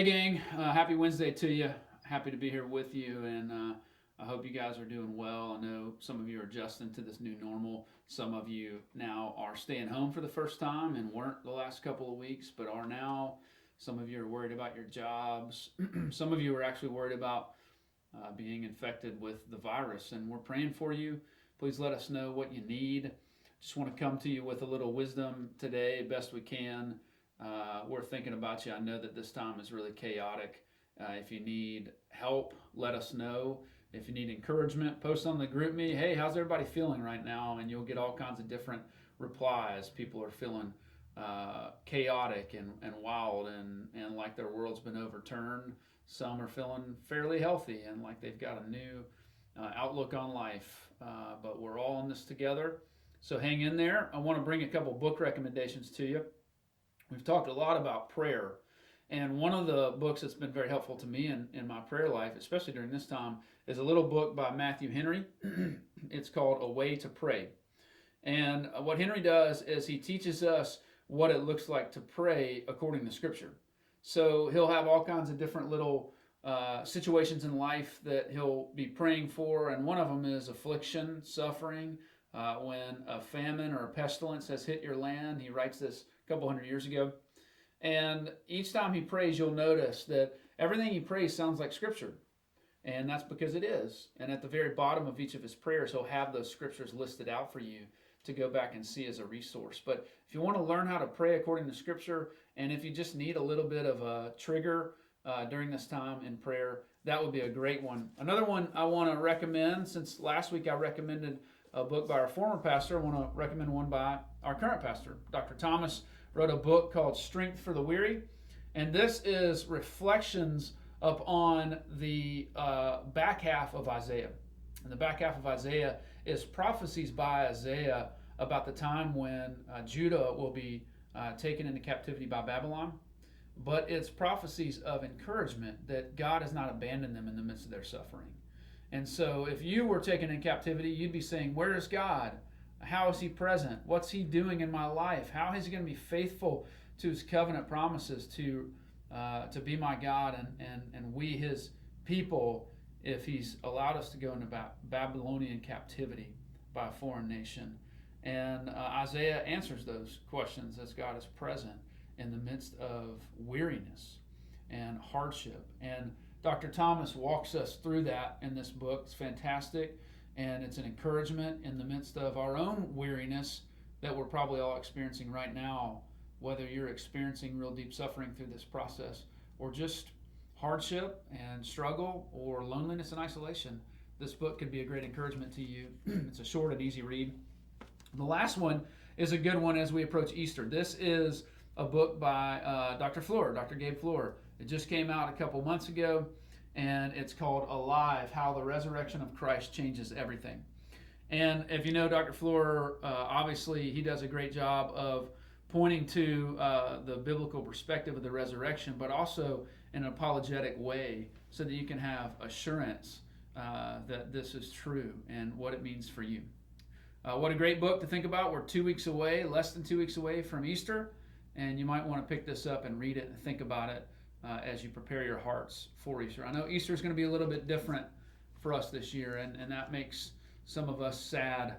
Hey gang, happy Wednesday to you. Happy to be here with you, and I hope you guys are doing well. I know some of you are adjusting to this new normal. Some of you now are staying home for the first time and weren't the last couple of weeks, but are now. Some of you are worried about your jobs. Some of you are actually worried about being infected with the virus, and we're praying for you. Please let us know what you need. Just want to come to you with a little wisdom today, best we can. We're thinking about you. I know that this time is really chaotic. If you need help, let us know. If you need encouragement, post on the group me. Hey, how's everybody feeling right now? And you'll get all kinds of different replies. People are feeling chaotic and wild and like their world's been overturned. Some are feeling fairly healthy and like they've got a new outlook on life. But we're all in this together. So hang in there. I want to bring a couple book recommendations to you. We've talked a lot about prayer, and one of the books that's been very helpful to me in my prayer life, especially during this time, is a little book by Matthew Henry. It's called A Way to Pray. And what Henry does is he teaches us what it looks like to pray according to Scripture. So he'll have all kinds of different little situations in life that he'll be praying for, and one of them is affliction, suffering, when a famine or a pestilence has hit your land. He writes this a couple hundred years ago. And each time he prays, you'll notice that everything he prays sounds like Scripture. And that's because it is. And at the very bottom of each of his prayers, he'll have those Scriptures listed out for you to go back and see as a resource. But if you want to learn how to pray according to Scripture, and if you just need a little bit of a trigger during this time in prayer, that would be a great one. Another one I want to recommend, since last week I recommended a book by our former pastor, I want to recommend one by our current pastor. Dr. Thomas wrote a book called Strength for the Weary, and this is reflections upon the back half of Isaiah. And the back half of Isaiah is prophecies by Isaiah about the time when Judah will be taken into captivity by Babylon. But it's prophecies of encouragement that God has not abandoned them in the midst of their suffering. And so if you were taken in captivity, you'd be saying, where is God? How is he present? What's he doing in my life? How is he going to be faithful to his covenant promises to be my God and we his people if he's allowed us to go into Babylonian captivity by a foreign nation? And Isaiah answers those questions as God is present in the midst of weariness and hardship. And Dr. Thomas walks us through that in this book. It's fantastic, and it's an encouragement in the midst of our own weariness that we're probably all experiencing right now, whether you're experiencing real deep suffering through this process or just hardship and struggle or loneliness and isolation. This book could be a great encouragement to you. It's a short and easy read. The last one is a good one as we approach Easter. This is a book by Dr. Gabe Fleur. It just came out a couple months ago, and it's called Alive, How the Resurrection of Christ Changes Everything. And if you know Dr. Fleur, obviously he does a great job of pointing to the biblical perspective of the resurrection, but also in an apologetic way so that you can have assurance that this is true and what it means for you. What a great book to think about. We're 2 weeks away, less than 2 weeks away from Easter, and you might want to pick this up and read it and think about it as you prepare your hearts for Easter. I know Easter is going to be a little bit different for us this year, and that makes some of us sad.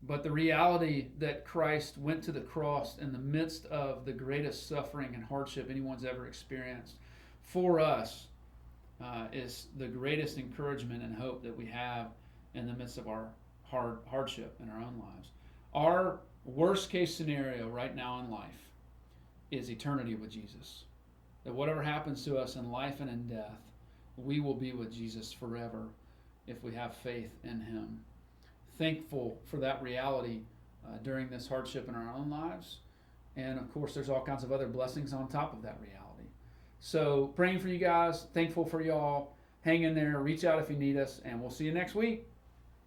But the reality that Christ went to the cross in the midst of the greatest suffering and hardship anyone's ever experienced for us is the greatest encouragement and hope that we have in the midst of our hardship in our own lives. Our worst case scenario right now in life is eternity with Jesus. That whatever happens to us in life and in death, we will be with Jesus forever if we have faith in him. Thankful for that reality during this hardship in our own lives. And of course, there's all kinds of other blessings on top of that reality. So praying for you guys, thankful for y'all. Hang in there, reach out if you need us, and we'll see you next week.